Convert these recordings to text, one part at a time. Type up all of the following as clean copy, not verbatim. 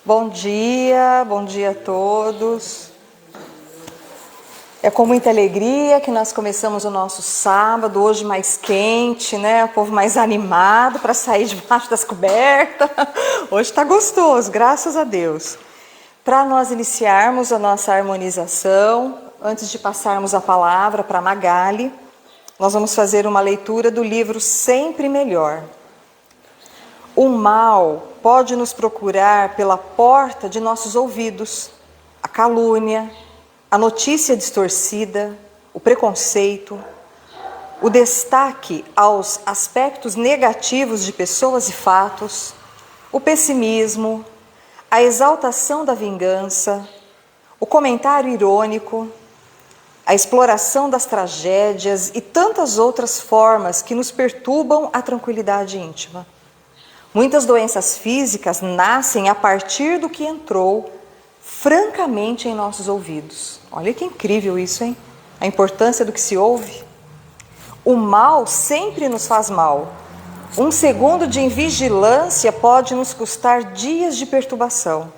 Bom dia a todos. É com muita alegria que nós começamos o nosso sábado, hoje mais quente, né? O povo mais animado para sair debaixo das cobertas. Hoje está gostoso, graças a Deus. Para nós iniciarmos a nossa harmonização, antes de passarmos a palavra para Magali, nós vamos fazer uma leitura do livro Sempre Melhor. O mal pode nos procurar pela porta de nossos ouvidos, a calúnia, a notícia distorcida, o preconceito, o destaque aos aspectos negativos de pessoas e fatos, o pessimismo, a exaltação da vingança, o comentário irônico, a exploração das tragédias e tantas outras formas que nos perturbam a tranquilidade íntima. Muitas doenças físicas nascem a partir do que entrou francamente em nossos ouvidos. Olha que incrível isso, hein? A importância do que se ouve. O mal sempre nos faz mal. Um segundo de invigilância pode nos custar dias de perturbação.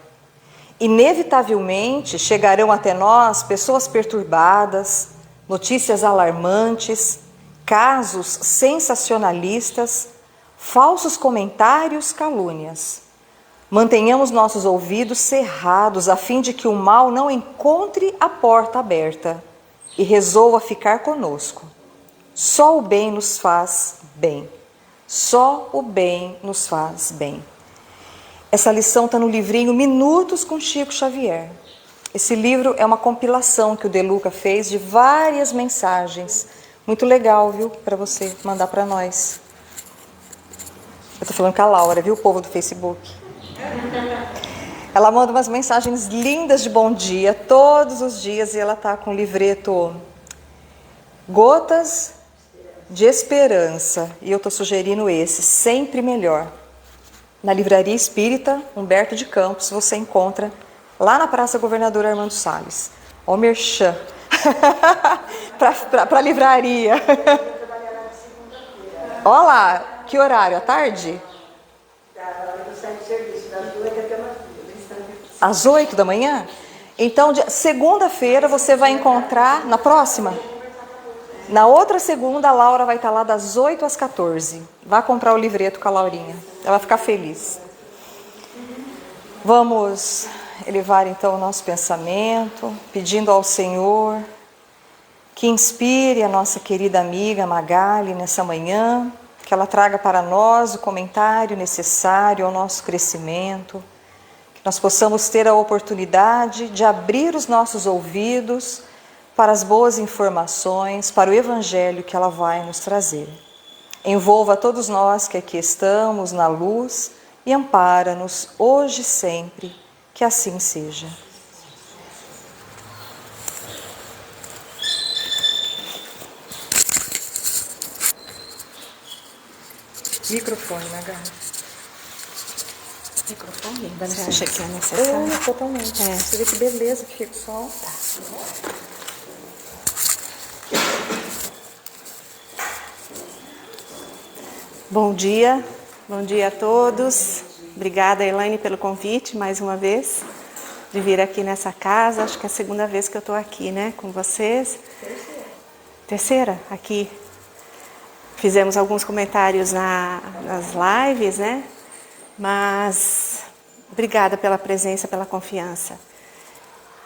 Inevitavelmente chegarão até nós pessoas perturbadas, notícias alarmantes, casos sensacionalistas, falsos comentários, calúnias. Mantenhamos nossos ouvidos cerrados a fim de que o mal não encontre a porta aberta e resolva ficar conosco. Só o bem nos faz bem. Só o bem nos faz bem. Essa lição está no livrinho Minutos com Chico Xavier. Esse livro é uma compilação que o De Luca fez de várias mensagens. Muito legal, viu? Para você mandar para nós. Eu estou falando com a Laura, viu, o povo do Facebook? Ela manda umas mensagens lindas de bom dia todos os dias e ela está com o livreto Gotas de Esperança. E eu estou sugerindo esse, Sempre Melhor. Na Livraria Espírita Humberto de Campos, você encontra lá na Praça Governador Armando Salles. Ó, merchan. Para a livraria. Olha lá, que horário? À tarde? Às 8 da manhã? Então, segunda-feira você vai encontrar, na próxima? Na outra segunda, a Laura vai estar lá das 8 às 14. Vá comprar o livreto com a Laurinha. Ela vai ficar feliz. Vamos elevar então o nosso pensamento, pedindo ao Senhor que inspire a nossa querida amiga Magali nessa manhã, que ela traga para nós o comentário necessário ao nosso crescimento, que nós possamos ter a oportunidade de abrir os nossos ouvidos para as boas informações, para o Evangelho que ela vai nos trazer. Envolva todos nós que aqui estamos na luz e ampara-nos hoje e sempre, que assim seja. Microfone, Magali. Microfone? Você acha que é necessário? Totalmente. Você vê que beleza que fica o som. Tá. Bom dia a todos. Obrigada, Elaine, pelo convite, mais uma vez, de vir aqui nessa casa. Acho que é a segunda vez que eu estou aqui, né, com vocês. Terceira? Aqui. Fizemos alguns comentários nas lives, né? Mas obrigada pela presença, pela confiança.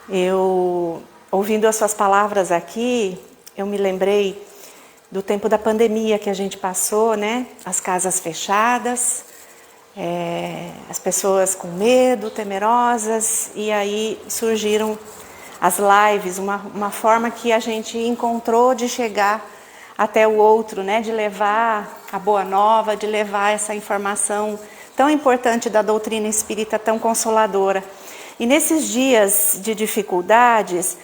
Eu, ouvindo as suas palavras aqui, eu me lembrei do tempo da pandemia que a gente passou, né? As casas fechadas, as pessoas com medo, temerosas, e aí surgiram as lives, uma forma que a gente encontrou de chegar até o outro, né? De levar a boa nova, de levar essa informação tão importante da doutrina espírita, tão consoladora. E nesses dias de dificuldades,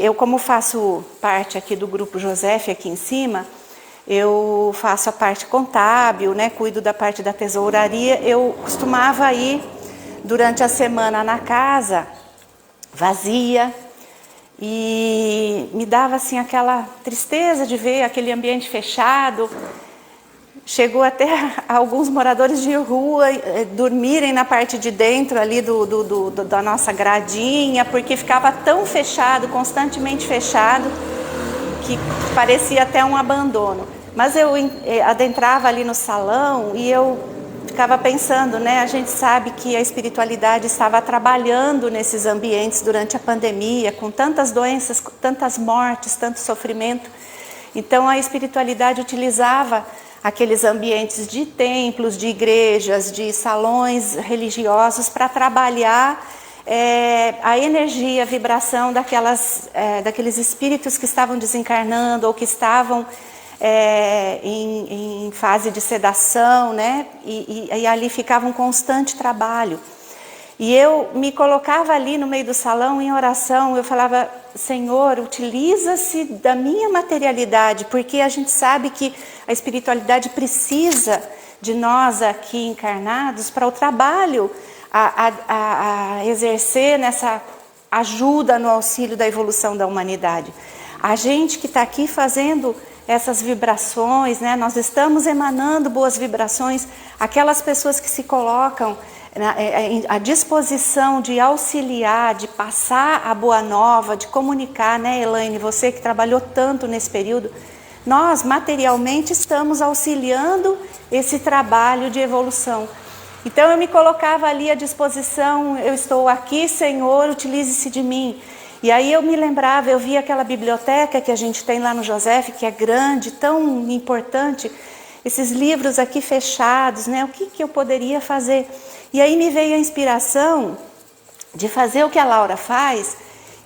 eu como faço parte aqui do Grupo Josef aqui em cima, eu faço a parte contábil, né? Cuido da parte da tesouraria. Eu costumava ir durante a semana na casa vazia, e me dava assim aquela tristeza de ver aquele ambiente fechado. chegou até alguns moradores de rua dormirem na parte de dentro ali da nossa gradinha, porque ficava tão fechado, constantemente fechado, que parecia até um abandono. Mas eu adentrava ali no salão e eu ficava pensando, né? A gente sabe que a espiritualidade estava trabalhando nesses ambientes durante a pandemia, com tantas doenças, tantas mortes, tanto sofrimento. Então a espiritualidade utilizava aqueles ambientes de templos, de igrejas, de salões religiosos para trabalhar a energia, a vibração daqueles espíritos que estavam desencarnando ou que estavam em fase de sedação, né? E ali ficava um constante trabalho. E eu me colocava ali no meio do salão em oração, eu falava: Senhor, utiliza-se da minha materialidade, porque a gente sabe que a espiritualidade precisa de nós aqui encarnados para o trabalho a exercer nessa ajuda no auxílio da evolução da humanidade. A gente que está aqui fazendo essas vibrações, né? Nós estamos emanando boas vibrações, aquelas pessoas que se colocam à disposição de auxiliar, de passar a boa nova, de comunicar, né, Elaine, você que trabalhou tanto nesse período, nós materialmente estamos auxiliando esse trabalho de evolução. Então eu me colocava ali à disposição, eu estou aqui, Senhor, utilize-se de mim. E aí eu me lembrava, eu via aquela biblioteca que a gente tem lá no Josef, que é grande, tão importante, esses livros aqui fechados, né? O que eu poderia fazer? E aí me veio a inspiração de fazer o que a Laura faz,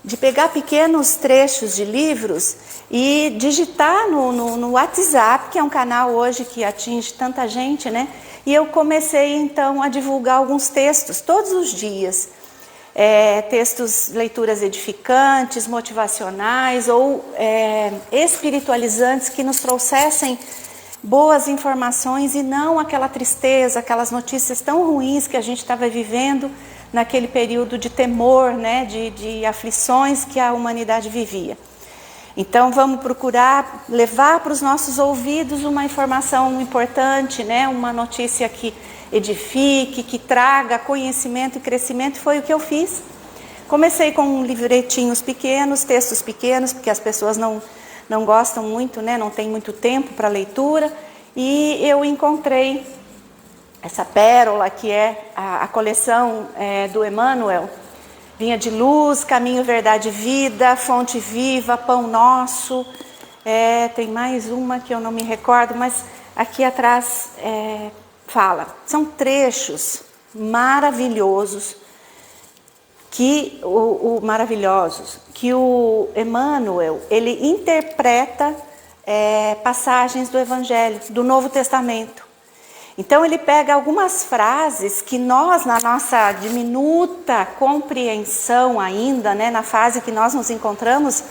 de pegar pequenos trechos de livros e digitar no WhatsApp, que é um canal hoje que atinge tanta gente, né? E eu comecei então a divulgar alguns textos todos os dias. Textos, leituras edificantes, motivacionais ou espiritualizantes que nos trouxessem boas informações e não aquela tristeza, aquelas notícias tão ruins que a gente estava vivendo naquele período de temor, né, de aflições que a humanidade vivia. Então vamos procurar levar para os nossos ouvidos uma informação importante, né, uma notícia que edifique, que traga conhecimento e crescimento. Foi o que eu fiz. Comecei com livretinhos pequenos, textos pequenos, porque as pessoas não gostam muito, né? Não tem muito tempo para leitura, e eu encontrei essa pérola que é a coleção do Emmanuel, Vinha de Luz, Caminho, Verdade e Vida, Fonte Viva, Pão Nosso, tem mais uma que eu não me recordo, mas aqui atrás fala, são trechos maravilhosos que o Emmanuel, ele interpreta passagens do Evangelho, do Novo Testamento. Então ele pega algumas frases que nós, na nossa diminuta compreensão ainda, né, na fase que nós nos encontramos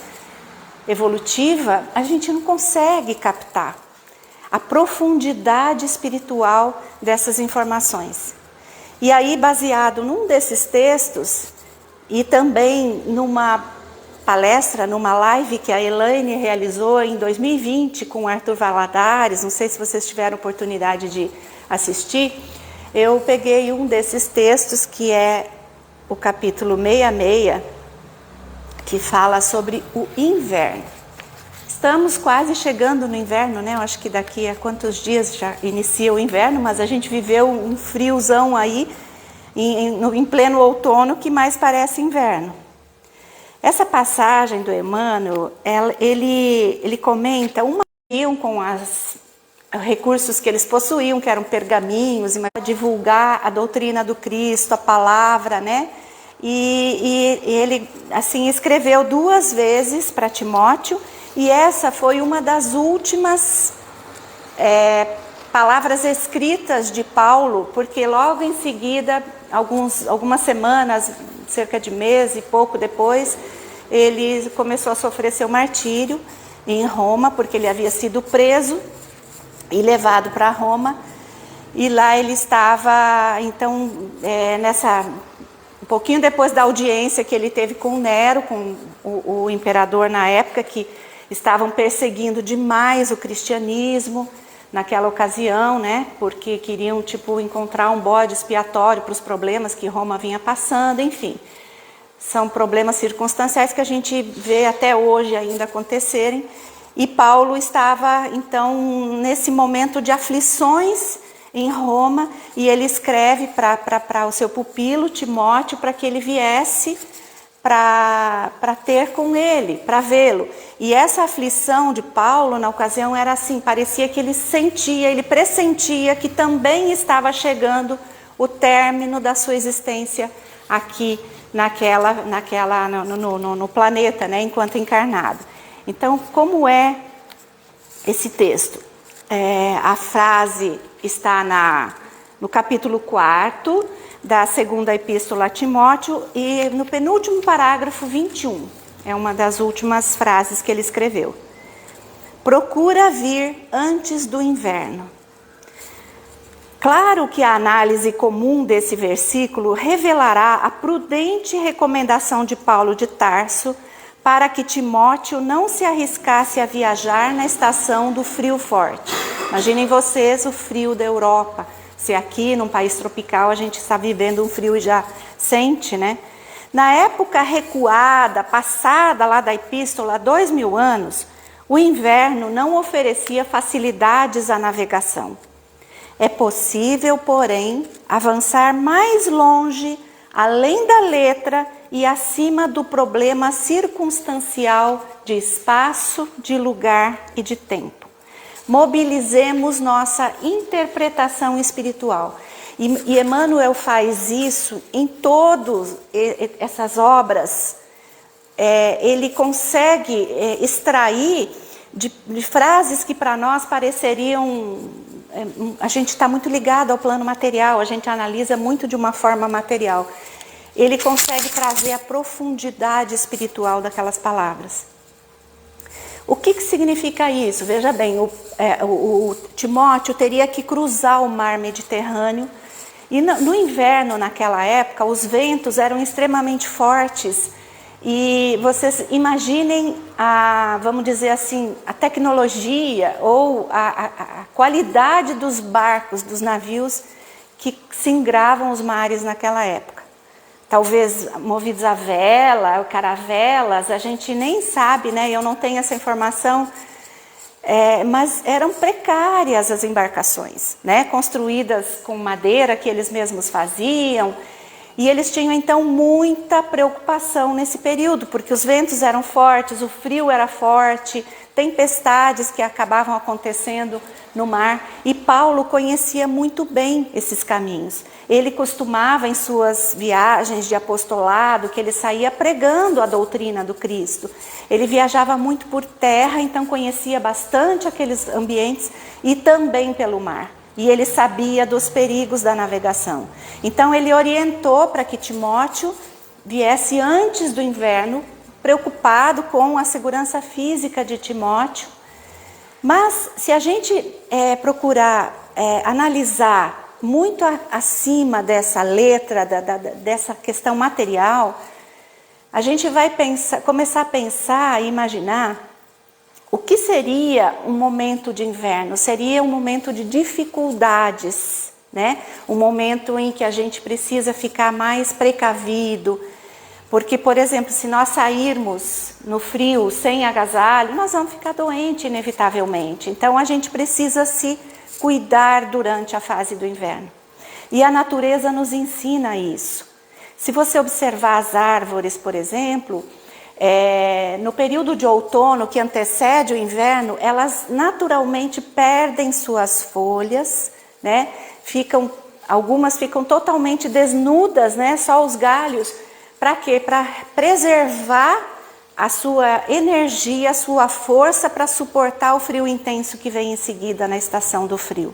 evolutiva, a gente não consegue captar a profundidade espiritual dessas informações. E aí, baseado num desses textos, e também numa palestra, numa live que a Elaine realizou em 2020 com o Arthur Valadares, não sei se vocês tiveram oportunidade de assistir, eu peguei um desses textos, que é o capítulo 66, que fala sobre o inverno. Estamos quase chegando no inverno, né? Eu acho que daqui a quantos dias já inicia o inverno, mas a gente viveu um friozão aí, em pleno outono, que mais parece inverno. Essa passagem do Emmanuel, ele comenta com os recursos que eles possuíam, que eram pergaminhos, para divulgar a doutrina do Cristo, a palavra, né? E ele assim escreveu 2 vezes para Timóteo, e essa foi uma das últimas palavras escritas de Paulo, porque logo em seguida, algumas semanas, cerca de mês e pouco depois, ele começou a sofrer seu martírio em Roma, porque ele havia sido preso e levado para Roma, e lá ele estava, então, um pouquinho depois da audiência que ele teve com Nero, com o imperador na época, que estavam perseguindo demais o cristianismo, naquela ocasião, né? Porque queriam encontrar um bode expiatório para os problemas que Roma vinha passando, enfim. São problemas circunstanciais que a gente vê até hoje ainda acontecerem. E Paulo estava, então, nesse momento de aflições em Roma, e ele escreve para o seu pupilo, Timóteo, para que ele viesse para ter com ele, para vê-lo. E essa aflição de Paulo, na ocasião, era assim, parecia que ele sentia, ele pressentia que também estava chegando o término da sua existência aqui no planeta, né, enquanto encarnado. Então, como é esse texto? A frase está no capítulo 4 da segunda epístola a Timóteo e no penúltimo parágrafo 21. É uma das últimas frases que ele escreveu. Procura vir antes do inverno. Claro que a análise comum desse versículo revelará a prudente recomendação de Paulo de Tarso para que Timóteo não se arriscasse a viajar na estação do frio forte. Imaginem vocês o frio da Europa. Se aqui, num país tropical, a gente está vivendo um frio e já sente, né? Na época recuada, passada lá da epístola, há 2000 anos, o inverno não oferecia facilidades à navegação. É possível, porém, avançar mais longe, além da letra e acima do problema circunstancial de espaço, de lugar e de tempo. Mobilizemos nossa interpretação espiritual. E Emmanuel faz isso em todas essas obras. Ele consegue extrair de frases que para nós pareceriam... A gente está muito ligado ao plano material, a gente analisa muito de uma forma material. Ele consegue trazer a profundidade espiritual daquelas palavras. O que significa isso? Veja bem, o Timóteo teria que cruzar o mar Mediterrâneo e no inverno, naquela época, os ventos eram extremamente fortes e vocês imaginem, vamos dizer assim, a tecnologia ou a qualidade dos barcos, dos navios que singravam os mares naquela época. Talvez movidos a vela, caravelas, a gente nem sabe, né? Eu não tenho essa informação, mas eram precárias as embarcações, né? Construídas com madeira que eles mesmos faziam. E eles tinham então muita preocupação nesse período, porque os ventos eram fortes, o frio era forte, tempestades que acabavam acontecendo no mar. E Paulo conhecia muito bem esses caminhos. Ele costumava, em suas viagens de apostolado, que ele saía pregando a doutrina do Cristo. Ele viajava muito por terra, então conhecia bastante aqueles ambientes e também pelo mar. E ele sabia dos perigos da navegação. Então ele orientou para que Timóteo viesse antes do inverno, preocupado com a segurança física de Timóteo. Mas se a gente procurar analisar muito acima dessa letra, dessa questão material, a gente vai começar a pensar e imaginar o que seria um momento de inverno? Seria um momento de dificuldades, né? Um momento em que a gente precisa ficar mais precavido. Porque, por exemplo, se nós sairmos no frio sem agasalho, nós vamos ficar doentes inevitavelmente. Então, a gente precisa se cuidar durante a fase do inverno. E a natureza nos ensina isso. Se você observar as árvores, por exemplo... no período de outono que antecede o inverno, elas naturalmente perdem suas folhas, né? Algumas ficam totalmente desnudas, né? Só os galhos. Para quê? Para preservar a sua energia, a sua força para suportar o frio intenso que vem em seguida na estação do frio.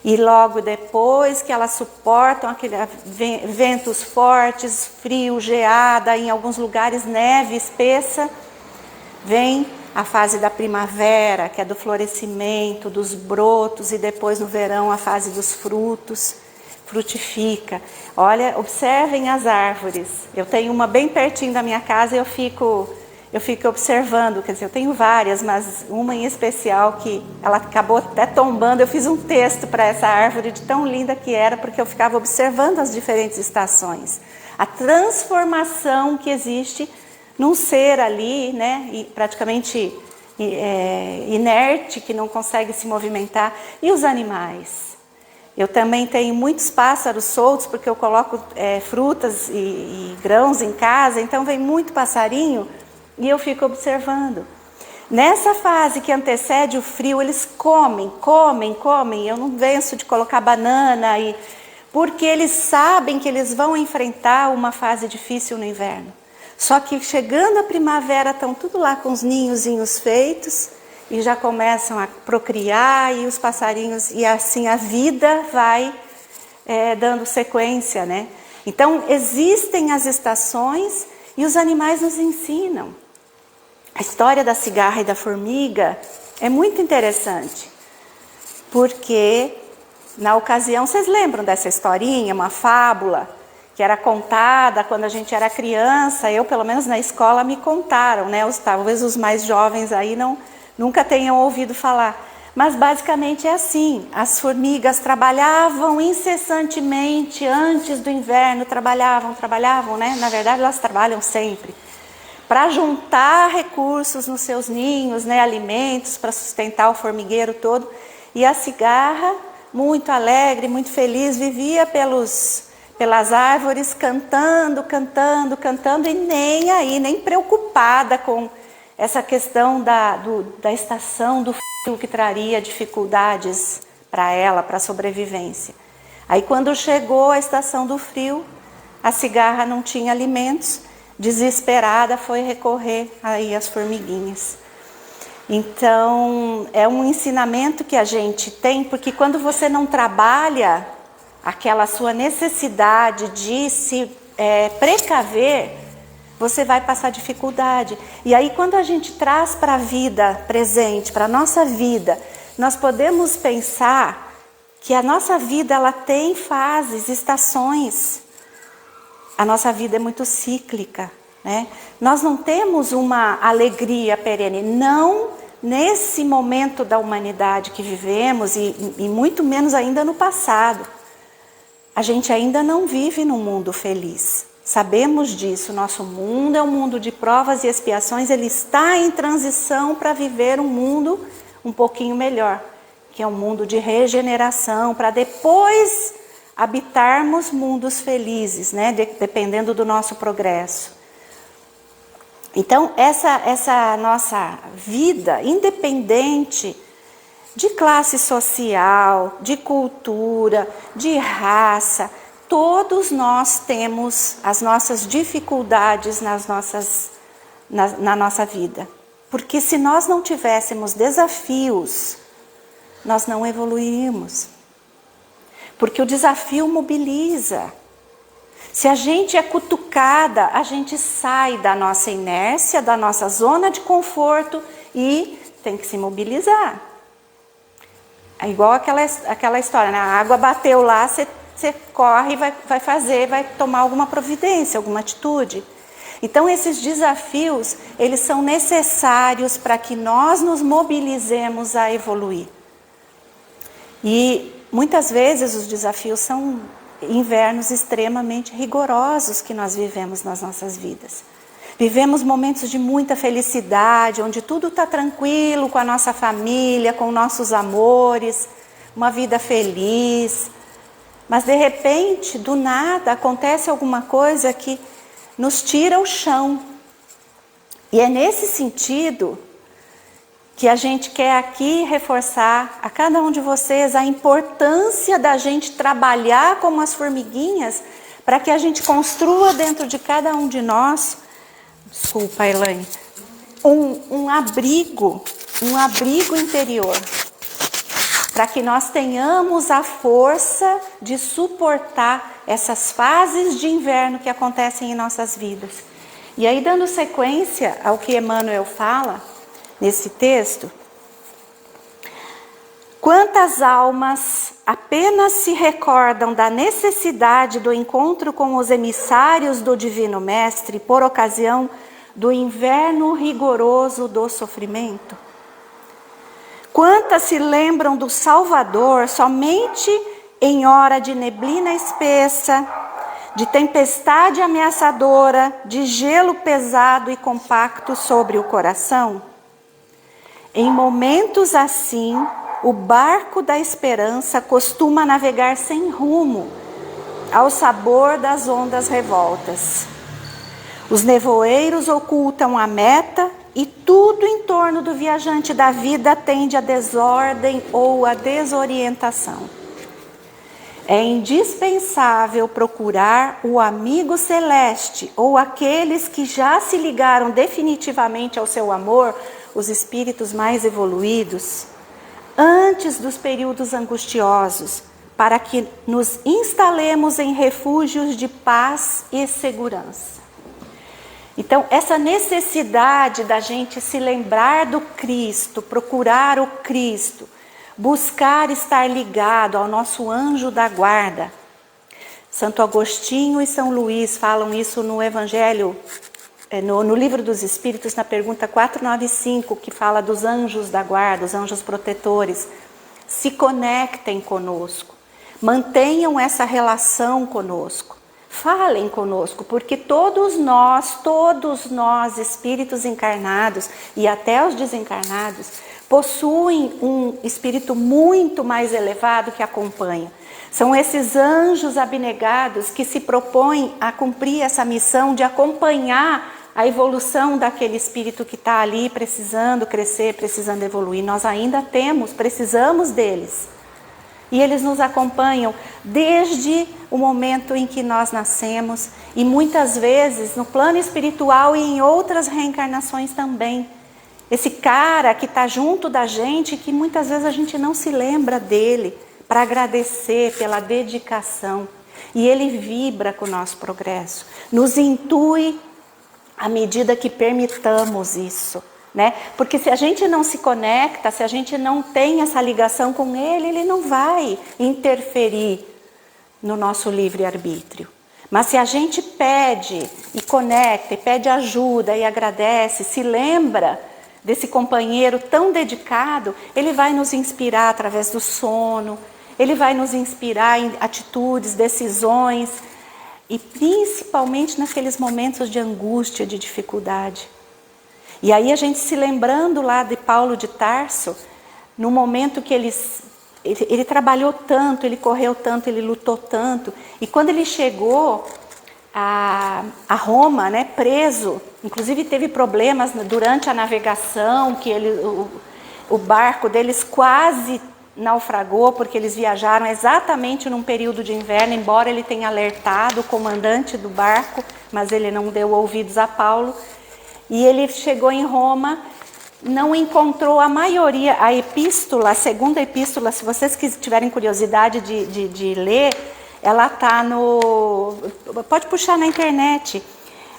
E logo depois que elas suportam aqueles ventos fortes, frio, geada, em alguns lugares neve espessa, vem a fase da primavera, que é do florescimento, dos brotos, e depois no verão a fase dos frutos, frutifica. Olha, observem as árvores. Eu tenho uma bem pertinho da minha casa e eu fico observando, quer dizer, eu tenho várias, mas uma em especial que ela acabou até tombando. Eu fiz um texto para essa árvore de tão linda que era, porque eu ficava observando as diferentes estações. A transformação que existe num ser ali, né, e praticamente inerte, que não consegue se movimentar. E os animais? Eu também tenho muitos pássaros soltos, porque eu coloco frutas e grãos em casa, então vem muito passarinho e eu fico observando. Nessa fase que antecede o frio, eles comem. Eu não venço de colocar banana, porque eles sabem que eles vão enfrentar uma fase difícil no inverno. Só que chegando a primavera, estão tudo lá com os ninhozinhos feitos e já começam a procriar, e os passarinhos, e assim a vida vai dando sequência, né? Então existem as estações e os animais nos ensinam. A história da cigarra e da formiga é muito interessante, porque na ocasião, vocês lembram dessa historinha, uma fábula que era contada quando a gente era criança? Eu, pelo menos na escola, me contaram, né? Talvez os mais jovens aí nunca tenham ouvido falar. Mas basicamente é assim: as formigas trabalhavam incessantemente antes do inverno, trabalhavam, né? Na verdade, elas trabalham sempre, para juntar recursos nos seus ninhos, né? Alimentos para sustentar o formigueiro todo. E a cigarra, muito alegre, muito feliz, vivia pelas árvores cantando, e nem preocupada com essa questão da estação do frio, que traria dificuldades para ela, para a sobrevivência. Aí quando chegou a estação do frio, a cigarra não tinha alimentos, desesperada foi recorrer aí às formiguinhas. Então é um ensinamento que a gente tem, porque quando você não trabalha aquela sua necessidade de se precaver, você vai passar dificuldade. E aí quando a gente traz para a vida presente, para a nossa vida, nós podemos pensar que a nossa vida ela tem fases, estações. A nossa vida é muito cíclica, né? Nós não temos uma alegria perene, não nesse momento da humanidade que vivemos, e muito menos ainda no passado. A gente ainda não vive num mundo feliz. Sabemos disso. Nosso mundo é um mundo de provas e expiações. Ele está em transição para viver um mundo um pouquinho melhor, que é um mundo de regeneração, para depois habitarmos mundos felizes, né? Dependendo do nosso progresso. Então, essa nossa vida, independente de classe social, de cultura, de raça, todos nós temos as nossas dificuldades na nossa vida. Porque se nós não tivéssemos desafios, nós não evoluiríamos. Porque o desafio mobiliza. Se a gente é cutucada, a gente sai da nossa inércia, da nossa zona de conforto e tem que se mobilizar. É igual aquela história, né? A água bateu lá, você corre, vai tomar alguma providência, alguma atitude. Então esses desafios, eles são necessários para que nós nos mobilizemos a evoluir. E muitas vezes os desafios são invernos extremamente rigorosos que nós vivemos nas nossas vidas. Vivemos momentos de muita felicidade, onde tudo está tranquilo com a nossa família, com nossos amores, uma vida feliz. Mas de repente, do nada, acontece alguma coisa que nos tira o chão. E é nesse sentido que a gente quer aqui reforçar a cada um de vocês a importância da gente trabalhar como as formiguinhas, para que a gente construa dentro de cada um de nós, desculpa, Elaine, um abrigo interior, para que nós tenhamos a força de suportar essas fases de inverno que acontecem em nossas vidas. E aí, dando sequência ao que Emmanuel fala nesse texto, quantas almas apenas se recordam da necessidade do encontro com os emissários do Divino Mestre por ocasião do inverno rigoroso do sofrimento? Quantas se lembram do Salvador somente em hora de neblina espessa, de tempestade ameaçadora, de gelo pesado e compacto sobre o coração? Em momentos assim, o barco da esperança costuma navegar sem rumo, ao sabor das ondas revoltas. Os nevoeiros ocultam a meta e tudo em torno do viajante da vida tende à desordem ou à desorientação. É indispensável procurar o amigo celeste ou aqueles que já se ligaram definitivamente ao seu amor, os espíritos mais evoluídos, antes dos períodos angustiosos, para que nos instalemos em refúgios de paz e segurança. Então, essa necessidade da gente se lembrar do Cristo, procurar o Cristo, buscar estar ligado ao nosso anjo da guarda. Santo Agostinho e São Luís falam isso no Evangelho, no Livro dos Espíritos, na pergunta 495, que fala dos anjos da guarda, os anjos protetores. Se conectem conosco, mantenham essa relação conosco, falem conosco, porque todos nós, espíritos encarnados e até os desencarnados, possuem um espírito muito mais elevado que acompanha. São esses anjos abnegados que se propõem a cumprir essa missão de acompanhar a evolução daquele espírito que está ali precisando crescer, precisando evoluir. Nós ainda precisamos deles. E eles nos acompanham desde o momento em que nós nascemos e muitas vezes no plano espiritual e em outras reencarnações também. Esse cara que está junto da gente, que muitas vezes a gente não se lembra dele, para agradecer pela dedicação. E ele vibra com o nosso progresso, nos intui à medida que permitamos isso, né? Porque se a gente não se conecta, se a gente não tem essa ligação com ele, ele não vai interferir no nosso livre-arbítrio. Mas se a gente pede e conecta, e pede ajuda e agradece, se lembra desse companheiro tão dedicado, ele vai nos inspirar através do sono, ele vai nos inspirar em atitudes, decisões, e principalmente naqueles momentos de angústia, de dificuldade. E aí a gente se lembrando lá de Paulo de Tarso, no momento que ele trabalhou tanto, ele correu tanto, ele lutou tanto, e quando ele chegou a Roma, né, preso, inclusive teve problemas durante a navegação, que o barco deles quase naufragou, porque eles viajaram exatamente num período de inverno, embora ele tenha alertado o comandante do barco, mas ele não deu ouvidos a Paulo. E ele chegou em Roma, não encontrou a maioria, a epístola, a segunda epístola, se vocês tiverem curiosidade de ler, ela está pode puxar na internet.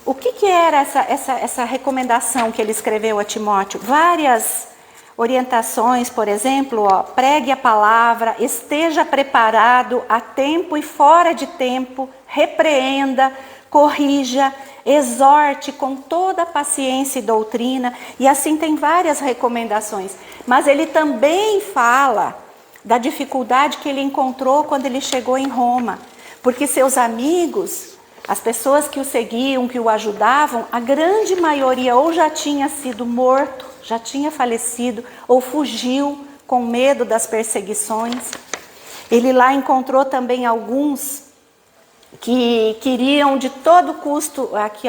O que era essa recomendação que ele escreveu a Timóteo? Várias orientações, por exemplo, pregue a palavra, esteja preparado a tempo e fora de tempo, repreenda, corrija, exorte com toda a paciência e doutrina, e assim tem várias recomendações. Mas ele também fala da dificuldade que ele encontrou quando ele chegou em Roma, porque seus amigos, as pessoas que o seguiam, que o ajudavam, a grande maioria ou já tinha sido morto, já tinha falecido, ou fugiu com medo das perseguições. Ele lá encontrou também alguns que queriam de todo custo, aqui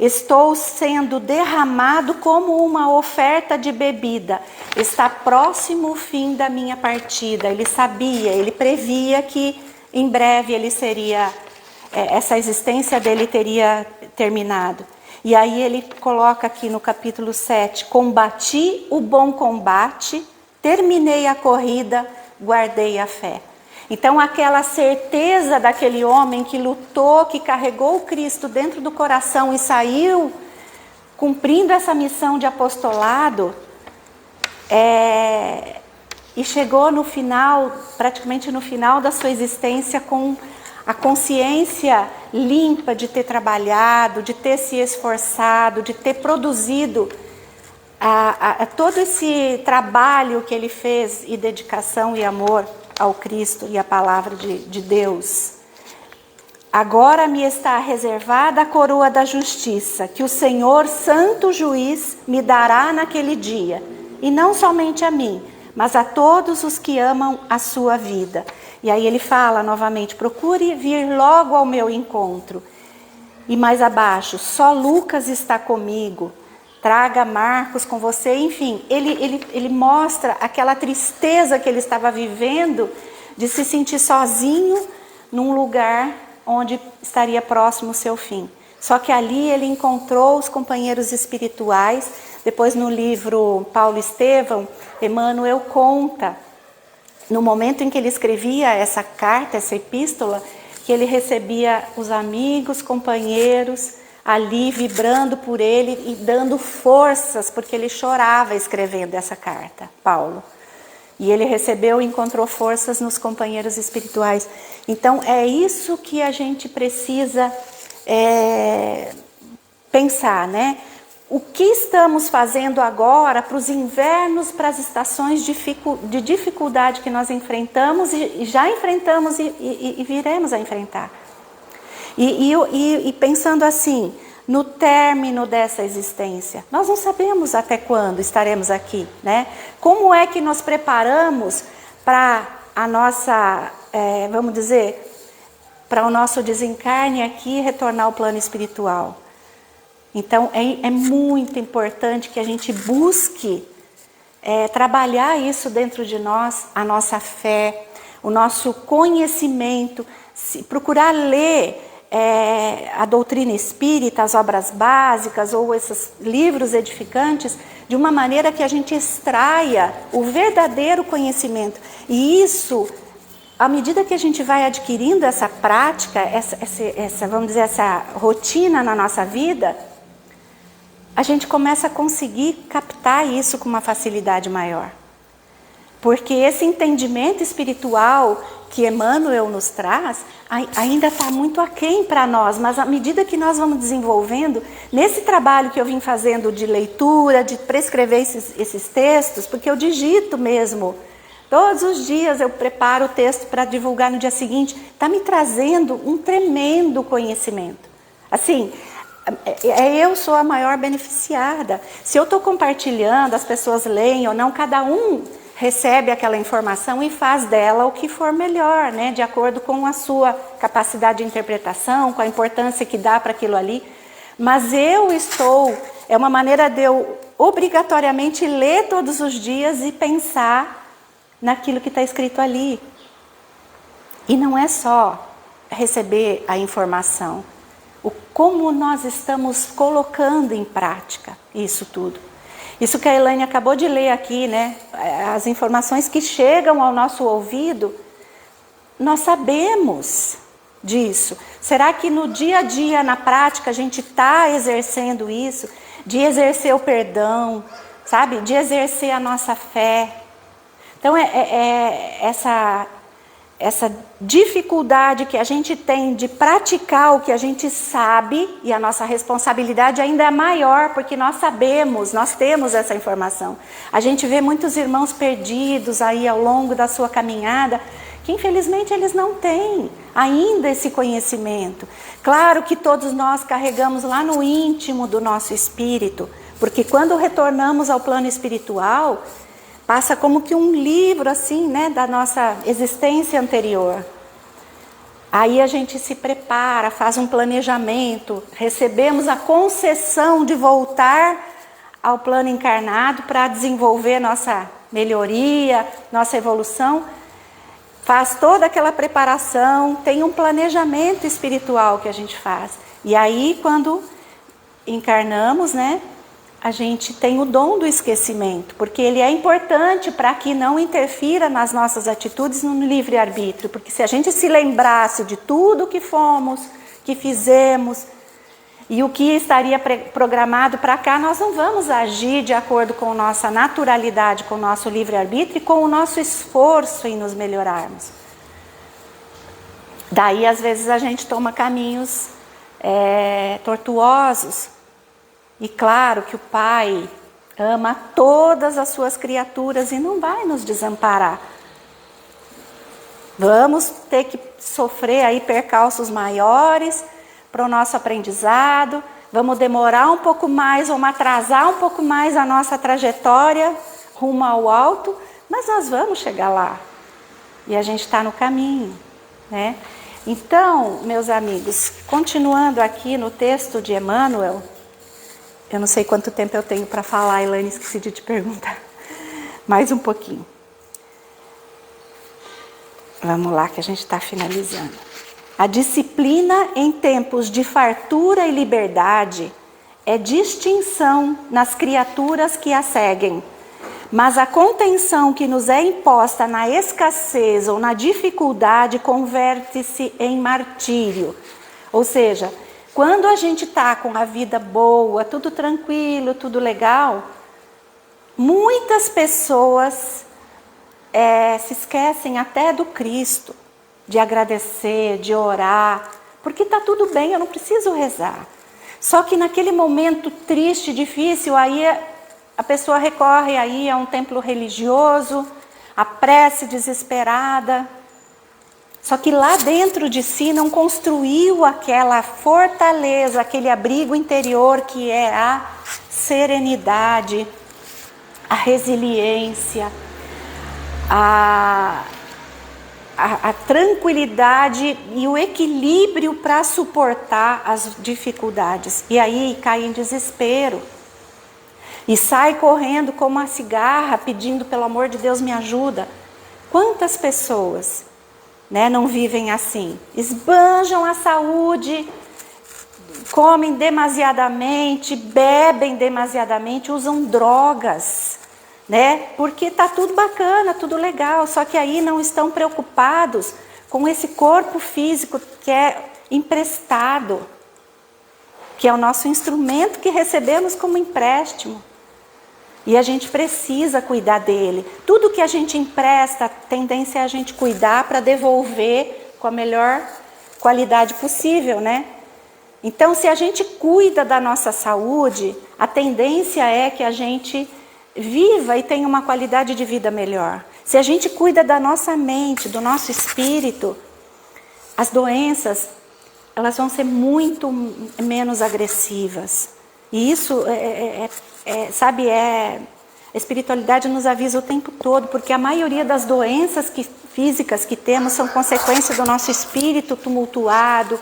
estou sendo derramado como uma oferta de bebida, está próximo o fim da minha partida. Ele sabia, ele previa que em breve ele seria, essa existência dele teria terminado. E aí ele coloca aqui no capítulo 7, combati o bom combate, terminei a corrida, guardei a fé. Então aquela certeza daquele homem que lutou, que carregou o Cristo dentro do coração e saiu cumprindo essa missão de apostolado, e chegou no final, praticamente no final da sua existência, com a consciência limpa de ter trabalhado, de ter se esforçado, de ter produzido todo esse trabalho que ele fez e dedicação e amor ao Cristo e à palavra de Deus. Agora me está reservada a coroa da justiça, que o Senhor, santo juiz, me dará naquele dia. E não somente a mim, mas a todos os que amam a sua vida. E aí ele fala novamente, procure vir logo ao meu encontro. E mais abaixo, só Lucas está comigo. Traga Marcos com você. Enfim, ele mostra aquela tristeza que ele estava vivendo de se sentir sozinho num lugar onde estaria próximo o seu fim. Só que ali ele encontrou os companheiros espirituais. Depois no livro Paulo Estevão, Emmanuel conta, no momento em que ele escrevia essa carta, essa epístola, que ele recebia os amigos, companheiros, ali vibrando por ele e dando forças, porque ele chorava escrevendo essa carta, Paulo. E ele recebeu e encontrou forças nos companheiros espirituais. Então é isso que a gente precisa pensar, né? O que estamos fazendo agora para os invernos, para as estações de dificuldade que nós enfrentamos e já enfrentamos e viremos a enfrentar. E pensando assim, no término dessa existência, nós não sabemos até quando estaremos aqui, né? Como é que nos preparamos para a nossa, vamos dizer, para o nosso desencarne aqui e retornar ao plano espiritual? Então é muito importante que a gente busque trabalhar isso dentro de nós, a nossa fé, o nosso conhecimento, procurar ler a doutrina espírita, as obras básicas ou esses livros edificantes, de uma maneira que a gente extraia o verdadeiro conhecimento. E isso, à medida que a gente vai adquirindo essa prática, vamos dizer, essa rotina na nossa vida, a gente começa a conseguir captar isso com uma facilidade maior. Porque esse entendimento espiritual que Emmanuel nos traz, ainda está muito aquém para nós, mas à medida que nós vamos desenvolvendo, nesse trabalho que eu vim fazendo de leitura, de prescrever esses textos, porque eu digito mesmo, todos os dias eu preparo o texto para divulgar no dia seguinte, está me trazendo um tremendo conhecimento. Assim, eu sou a maior beneficiada. Se eu estou compartilhando, as pessoas leem ou não, cada um recebe aquela informação e faz dela o que for melhor, né? De acordo com a sua capacidade de interpretação, com a importância que dá para aquilo ali. Mas é uma maneira de eu obrigatoriamente ler todos os dias e pensar naquilo que está escrito ali. E não é só receber a informação, como nós estamos colocando em prática isso tudo. Isso que a Elaine acabou de ler aqui, né? As informações que chegam ao nosso ouvido, nós sabemos disso. Será que no dia a dia, na prática, a gente está exercendo isso? De exercer o perdão, sabe? De exercer a nossa fé. Então, essa dificuldade que a gente tem de praticar o que a gente sabe, e a nossa responsabilidade ainda é maior, porque nós sabemos, nós temos essa informação. A gente vê muitos irmãos perdidos aí ao longo da sua caminhada, que infelizmente eles não têm ainda esse conhecimento. Claro que todos nós carregamos lá no íntimo do nosso espírito, porque quando retornamos ao plano espiritual, passa como que um livro assim, né, da nossa existência anterior. Aí a gente se prepara, faz um planejamento, recebemos a concessão de voltar ao plano encarnado para desenvolver nossa melhoria, nossa evolução. Faz toda aquela preparação, tem um planejamento espiritual que a gente faz. E aí quando encarnamos, né, a gente tem o dom do esquecimento, porque ele é importante para que não interfira nas nossas atitudes no livre-arbítrio, porque se a gente se lembrasse de tudo que fomos, que fizemos, e o que estaria programado para cá, nós não vamos agir de acordo com nossa naturalidade, com o nosso livre-arbítrio e com o nosso esforço em nos melhorarmos. Daí, às vezes, a gente toma caminhos tortuosos. E claro que o Pai ama todas as suas criaturas e não vai nos desamparar. Vamos ter que sofrer aí percalços maiores para o nosso aprendizado. Vamos demorar um pouco mais, vamos atrasar um pouco mais a nossa trajetória rumo ao alto, mas nós vamos chegar lá. E a gente está no caminho, né? Então, meus amigos, continuando aqui no texto de Emmanuel, eu não sei quanto tempo eu tenho para falar, Elaine, esqueci de te perguntar. Mais um pouquinho. Vamos lá, que a gente está finalizando. A disciplina em tempos de fartura e liberdade é distinção nas criaturas que a seguem, mas a contenção que nos é imposta na escassez ou na dificuldade converte-se em martírio. Ou seja, quando a gente está com a vida boa, tudo tranquilo, tudo legal, muitas pessoas se esquecem até do Cristo, de agradecer, de orar, porque está tudo bem, eu não preciso rezar. Só que naquele momento triste, difícil, aí a pessoa recorre aí a um templo religioso, a prece desesperada. Só que lá dentro de si não construiu aquela fortaleza, aquele abrigo interior que é a serenidade, a resiliência, a tranquilidade e o equilíbrio para suportar as dificuldades. E aí cai em desespero. E sai correndo como uma cigarra, pedindo, pelo amor de Deus, me ajuda. Quantas pessoas, né, não vivem assim? Esbanjam a saúde, comem demasiadamente, bebem demasiadamente, usam drogas, né? Porque está tudo bacana, tudo legal, só que aí não estão preocupados com esse corpo físico que é emprestado, que é o nosso instrumento que recebemos como empréstimo. E a gente precisa cuidar dele. Tudo que a gente empresta, a tendência é a gente cuidar para devolver com a melhor qualidade possível, né? Então, se a gente cuida da nossa saúde, a tendência é que a gente viva e tenha uma qualidade de vida melhor. Se a gente cuida da nossa mente, do nosso espírito, as doenças, elas vão ser muito menos agressivas. E isso, a espiritualidade nos avisa o tempo todo, porque a maioria das doenças físicas que temos são consequência do nosso espírito tumultuado,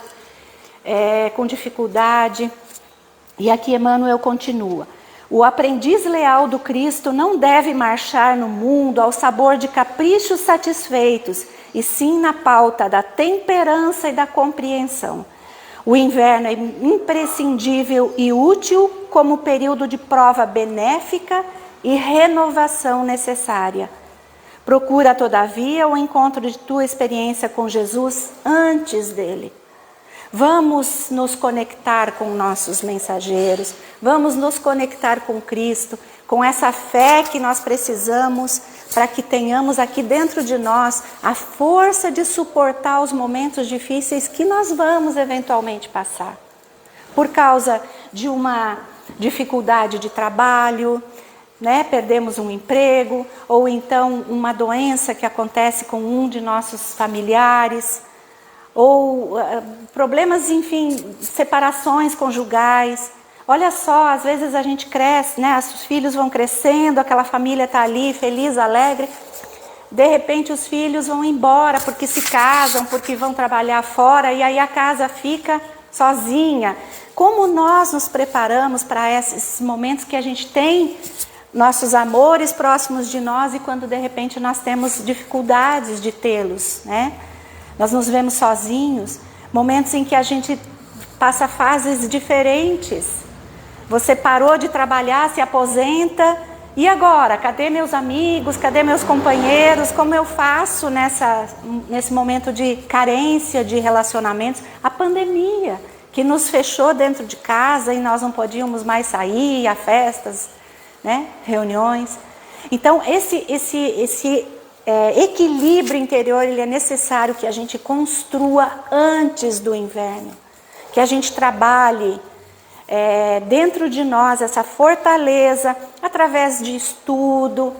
com dificuldade. E aqui Emmanuel continua. O aprendiz leal do Cristo não deve marchar no mundo ao sabor de caprichos satisfeitos, e sim na pauta da temperança e da compreensão. O inverno é imprescindível e útil como período de prova benéfica e renovação necessária. Procura, todavia, o encontro de tua experiência com Jesus antes dele. Vamos nos conectar com nossos mensageiros, vamos nos conectar com Cristo, com essa fé que nós precisamos para que tenhamos aqui dentro de nós a força de suportar os momentos difíceis que nós vamos eventualmente passar. Por causa de uma dificuldade de trabalho, né? Perdemos um emprego, ou então uma doença que acontece com um de nossos familiares, ou problemas, enfim, separações conjugais. Olha só, às vezes a gente cresce, né? Os filhos vão crescendo, aquela família está ali, feliz, alegre. De repente os filhos vão embora porque se casam, porque vão trabalhar fora, e aí a casa fica sozinha. Como nós nos preparamos para esses momentos que a gente tem nossos amores próximos de nós e quando de repente nós temos dificuldades de tê-los, né? Nós nos vemos sozinhos, momentos em que a gente passa fases diferentes. Você parou de trabalhar, se aposenta, e agora? Cadê meus amigos? Cadê meus companheiros? Como eu faço nesse momento de carência de relacionamentos? A pandemia, que nos fechou dentro de casa e nós não podíamos mais sair a festas, né? Reuniões. Então, esse equilíbrio interior, ele é necessário que a gente construa antes do inverno. Que a gente trabalhe dentro de nós essa fortaleza através de estudo,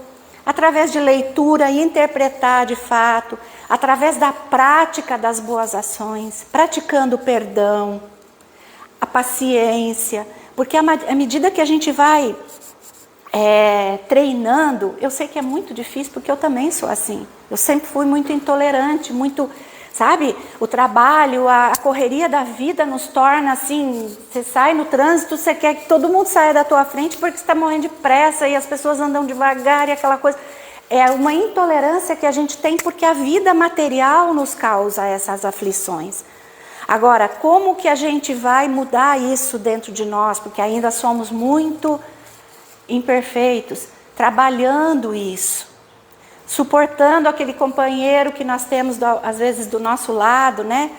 através de leitura e interpretar de fato, através da prática das boas ações, praticando o perdão, a paciência, porque à medida que a gente vai treinando, eu sei que é muito difícil, porque eu também sou assim. Eu sempre fui muito intolerante, muito, sabe? O trabalho, a correria da vida nos torna assim, você sai no trânsito, você quer que todo mundo saia da tua frente porque você está morrendo de pressa e as pessoas andam devagar e aquela coisa. É uma intolerância que a gente tem porque a vida material nos causa essas aflições. Agora, como que a gente vai mudar isso dentro de nós? Porque ainda somos muito imperfeitos, trabalhando isso, suportando aquele companheiro que nós temos às vezes do nosso lado, né?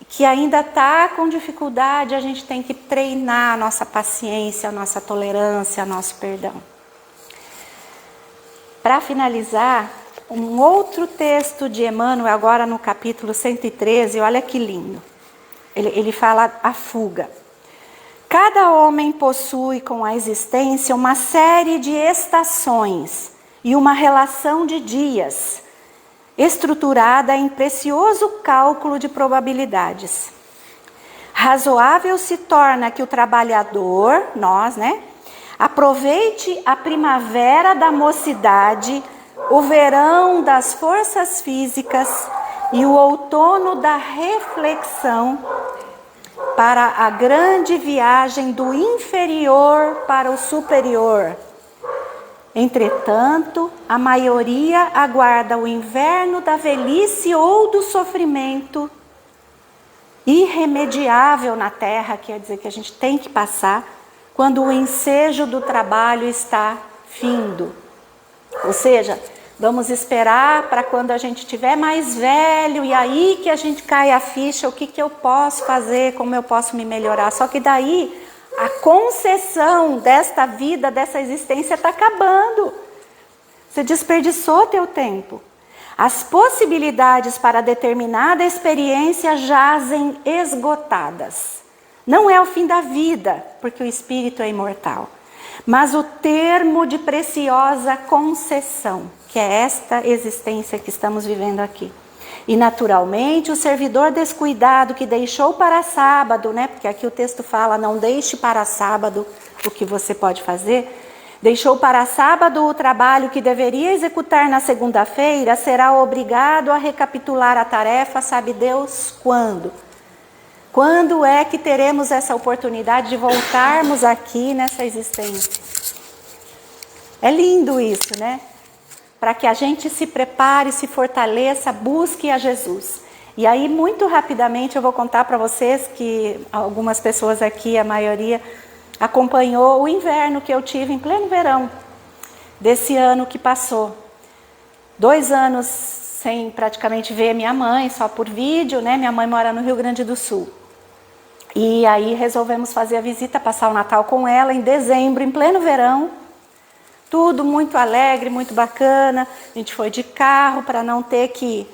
Que ainda está com dificuldade, a gente tem que treinar a nossa paciência, a nossa tolerância, o nosso perdão. Para finalizar, um outro texto de Emmanuel, agora no capítulo 113, olha que lindo. Ele fala a fuga. Cada homem possui com a existência uma série de estações e uma relação de dias, estruturada em precioso cálculo de probabilidades. Razoável se torna que o trabalhador, nós, né, aproveite a primavera da mocidade, o verão das forças físicas e o outono da reflexão para a grande viagem do inferior para o superior. Entretanto, a maioria aguarda o inverno da velhice ou do sofrimento irremediável na terra, quer dizer que a gente tem que passar, quando o ensejo do trabalho está findo. Ou seja, vamos esperar para quando a gente estiver mais velho e aí que a gente cai a ficha, o que eu posso fazer, como eu posso me melhorar. Só que daí a concessão desta vida, dessa existência está acabando. Você desperdiçou teu tempo. As possibilidades para determinada experiência jazem esgotadas. Não é o fim da vida, porque o espírito é imortal, mas o termo de preciosa concessão, que é esta existência que estamos vivendo aqui. E naturalmente o servidor descuidado que deixou para sábado, né? Porque aqui o texto fala, não deixe para sábado o que você pode fazer. Deixou para sábado o trabalho que deveria executar na segunda-feira, será obrigado a recapitular a tarefa, sabe Deus quando? Quando é que teremos essa oportunidade de voltarmos aqui nessa existência? É lindo isso, né? Para que a gente se prepare, se fortaleça, busque a Jesus. E aí, muito rapidamente, eu vou contar para vocês que algumas pessoas aqui, a maioria, acompanhou o inverno que eu tive em pleno verão, desse ano que passou. 2 anos sem praticamente ver minha mãe, só por vídeo, né? Minha mãe mora no Rio Grande do Sul. E aí resolvemos fazer a visita, passar o Natal com ela em dezembro, em pleno verão. Tudo muito alegre, muito bacana. A gente foi de carro para não ter que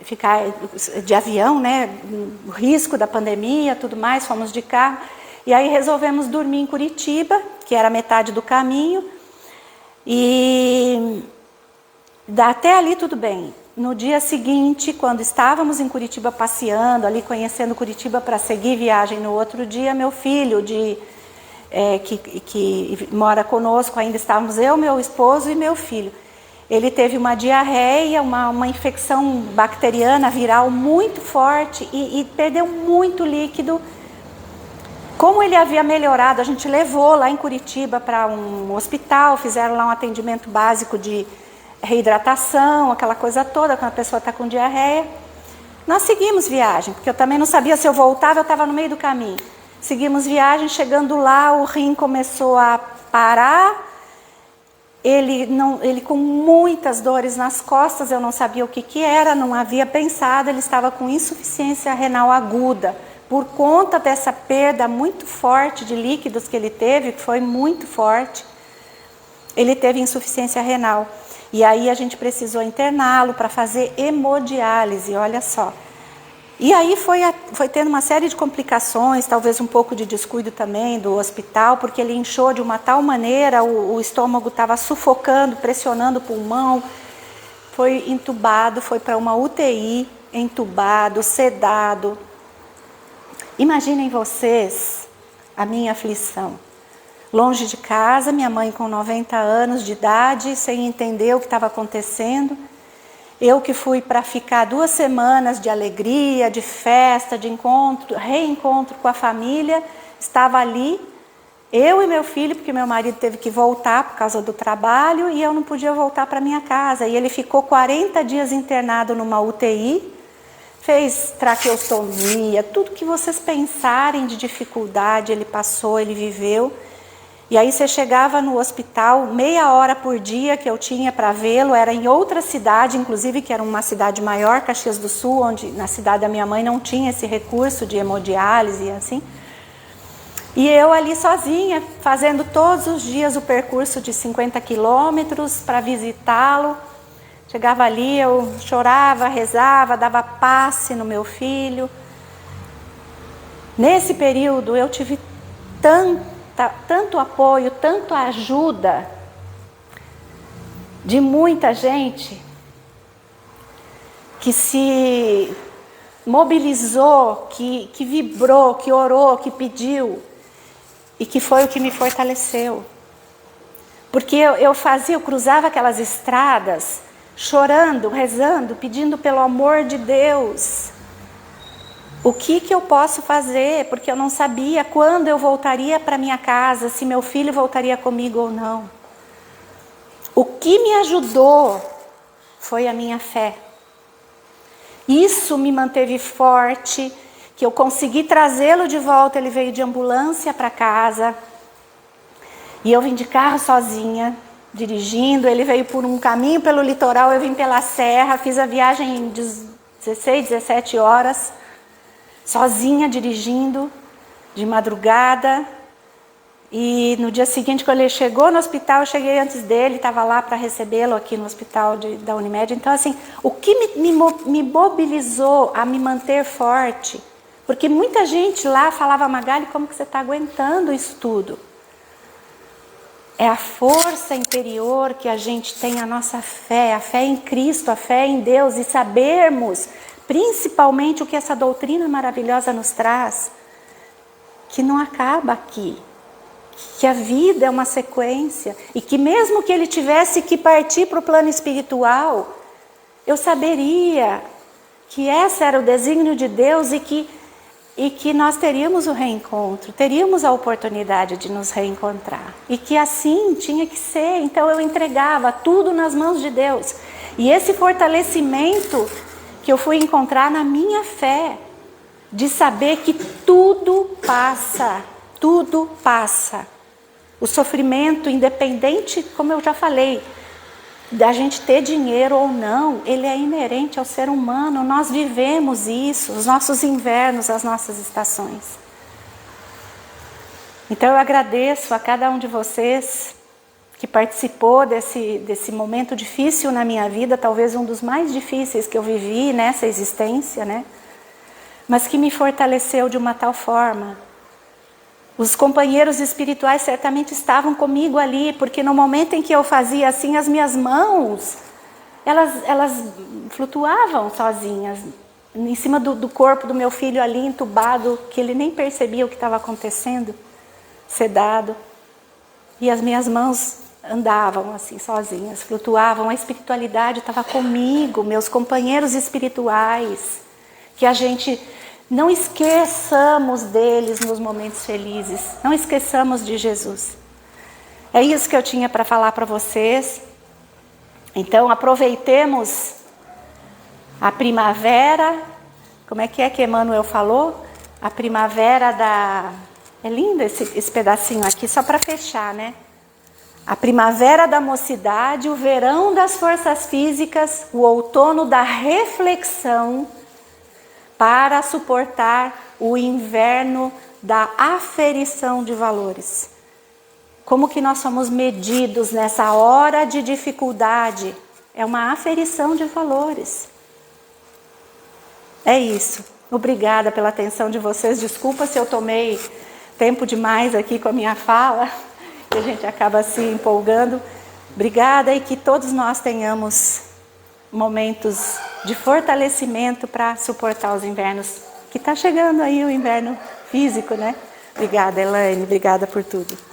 ficar de avião, né? O risco da pandemia, tudo mais, fomos de carro. E aí resolvemos dormir em Curitiba, que era metade do caminho. E até ali tudo bem. No dia seguinte, quando estávamos em Curitiba passeando, ali conhecendo Curitiba para seguir viagem no outro dia, meu filho que mora conosco, ainda estávamos eu, meu esposo e meu filho. Ele teve uma diarreia, uma infecção bacteriana viral muito forte e perdeu muito líquido. Como ele havia melhorado, a gente levou lá em Curitiba para um hospital, fizeram lá um atendimento básico de reidratação, aquela coisa toda, quando a pessoa está com diarreia. Nós seguimos viagem, porque eu também não sabia se eu voltava, eu estava no meio do caminho. Seguimos viagem, chegando lá, o rim começou a parar, ele com muitas dores nas costas, eu não sabia o que era, não havia pensado, ele estava com insuficiência renal aguda, por conta dessa perda muito forte de líquidos que ele teve, que foi muito forte, ele teve insuficiência renal. E aí a gente precisou interná-lo para fazer hemodiálise, olha só. E aí foi tendo uma série de complicações, talvez um pouco de descuido também do hospital, porque ele inchou de uma tal maneira, o estômago estava sufocando, pressionando o pulmão. Foi entubado, foi para uma UTI, entubado, sedado. Imaginem vocês a minha aflição. Longe de casa, minha mãe com 90 anos de idade, sem entender o que estava acontecendo. Eu que fui para ficar 2 semanas de alegria, de festa, de encontro, reencontro com a família, estava ali, eu e meu filho, porque meu marido teve que voltar por causa do trabalho e eu não podia voltar para minha casa. E ele ficou 40 dias internado numa UTI, fez traqueostomia, tudo que vocês pensarem de dificuldade ele passou, ele viveu. E aí você chegava no hospital, meia hora por dia que eu tinha para vê-lo, era em outra cidade, inclusive que era uma cidade maior, Caxias do Sul, onde na cidade da minha mãe não tinha esse recurso de hemodiálise e assim. E eu ali sozinha, fazendo todos os dias o percurso de 50 quilômetros para visitá-lo. Chegava ali, eu chorava, rezava, dava passe no meu filho. Nesse período eu tive tanto apoio, tanta ajuda de muita gente que se mobilizou, que vibrou, que orou, que pediu e que foi o que me fortaleceu. Porque eu cruzava aquelas estradas chorando, rezando, pedindo pelo amor de Deus. O que eu posso fazer? Porque eu não sabia quando eu voltaria para minha casa, se meu filho voltaria comigo ou não. O que me ajudou foi a minha fé. Isso me manteve forte, que eu consegui trazê-lo de volta, ele veio de ambulância para casa. E eu vim de carro sozinha, dirigindo, ele veio por um caminho pelo litoral, eu vim pela serra, fiz a viagem em 16, 17 horas. Sozinha, dirigindo, de madrugada. E no dia seguinte, quando ele chegou no hospital, eu cheguei antes dele, estava lá para recebê-lo aqui no hospital da Unimed. Então, assim, o que me mobilizou a me manter forte? Porque muita gente lá falava, Magali, como que você está aguentando isso tudo? É a força interior que a gente tem, a nossa fé, a fé em Cristo, a fé em Deus e sabermos principalmente o que essa doutrina maravilhosa nos traz, que não acaba aqui, que a vida é uma sequência e que mesmo que ele tivesse que partir para o plano espiritual, eu saberia que esse era o desígnio de Deus e que nós teríamos o reencontro, teríamos a oportunidade de nos reencontrar e que assim tinha que ser. Então eu entregava tudo nas mãos de Deus e esse fortalecimento que eu fui encontrar na minha fé, de saber que tudo passa, tudo passa. O sofrimento, independente, como eu já falei, da gente ter dinheiro ou não, ele é inerente ao ser humano, nós vivemos isso, os nossos invernos, as nossas estações. Então eu agradeço a cada um de vocês que participou desse momento difícil na minha vida, talvez um dos mais difíceis que eu vivi nessa existência, né? Mas que me fortaleceu de uma tal forma. Os companheiros espirituais certamente estavam comigo ali, porque no momento em que eu fazia assim, as minhas mãos, elas flutuavam sozinhas, em cima do corpo do meu filho ali, entubado, que ele nem percebia o que estava acontecendo, sedado. E as minhas mãos andavam assim sozinhas, flutuavam, a espiritualidade estava comigo, meus companheiros espirituais, que a gente não esqueçamos deles nos momentos felizes, não esqueçamos de Jesus. É isso que eu tinha para falar para vocês. Então aproveitemos a primavera, como é que Emmanuel falou? A primavera da... É lindo esse pedacinho aqui, só para fechar, né? A primavera da mocidade, o verão das forças físicas, o outono da reflexão para suportar o inverno da aferição de valores. Como que nós somos medidos nessa hora de dificuldade? É uma aferição de valores. É isso. Obrigada pela atenção de vocês. Desculpa se eu tomei tempo demais aqui com a minha fala, que a gente acaba se empolgando. Obrigada, e que todos nós tenhamos momentos de fortalecimento para suportar os invernos, que está chegando aí o inverno físico, né? Obrigada, Elaine. Obrigada por tudo.